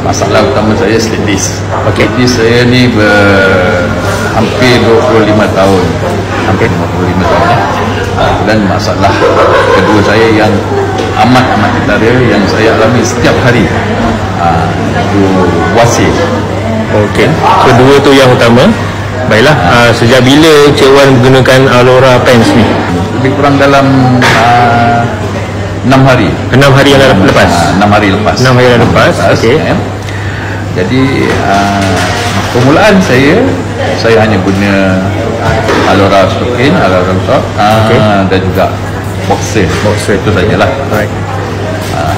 masalah utama saya slip disc. Okey. Slip disc saya ni hampir 25 tahun. Hampir 25 tahun ya. Dan masalah kedua saya yang amat ketara yang saya alami setiap hari, itu wasir. Okey. So dua tu yang utama. Baiklah, sejak bila Cik Wan menggunakan Alora Pens ni? Lebih kurang dalam 6 hari. 6 hari yang lepas. 6 hari lepas. 6 hari yang lepas. Okey. Ya. Jadi permulaan saya hanya guna Alora Stokin, Alora Top, dan juga Boxer itu sajalah. Alright.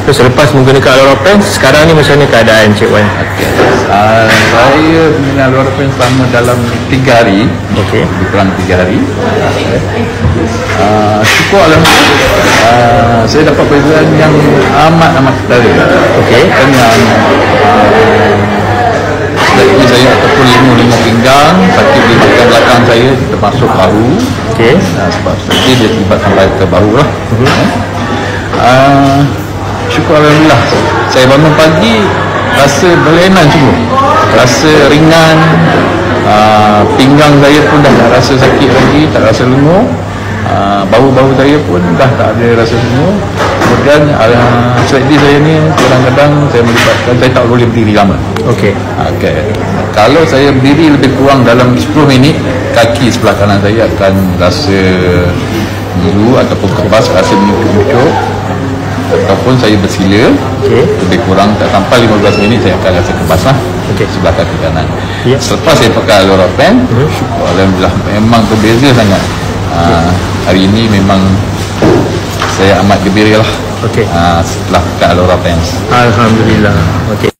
So selepas menggunakan Alora Pens, sekarang ni macam mana keadaan Cik Wan? Okay. Saya guna Alora Pens selama dalam 3 hari. Okey. Lebih kurang 3 hari. Syukur alhamdulillah, saya dapat perbezaan yang amat ketara. Okey. Dan sebaliknya saya ataupun lima pinggang, sakit di bahagian belakang saya termasuk bahu. Okey. Sebab dia terlibat sampai ke bahu lah. Syukur alhamdulillah, saya bangun pagi rasa berlainan semua, rasa ringan, pinggang saya pun dah tak rasa sakit lagi, tak rasa lenguh, bahu-bahu saya pun dah tak ada rasa lenguh. Kemudian slide saya ni kadang-kadang saya melibatkan saya tak boleh berdiri lama. Okey. Kalau saya berdiri lebih kurang dalam 10 minit, kaki sebelah kanan saya akan rasa nyiru ataupun kebas, rasa menyucuk-nyucuk. Ataupun saya bersila, lebih kurang tak sampai 15 minit saya akan rasa kebas lah, sebelah kaki kanan. Selepas saya pakai Alora Pen, syukur alhamdulillah memang berbeza sangat. Hari ini memang saya amat gembira lah, setelah pakai Alora Pen. Alhamdulillah. Okey.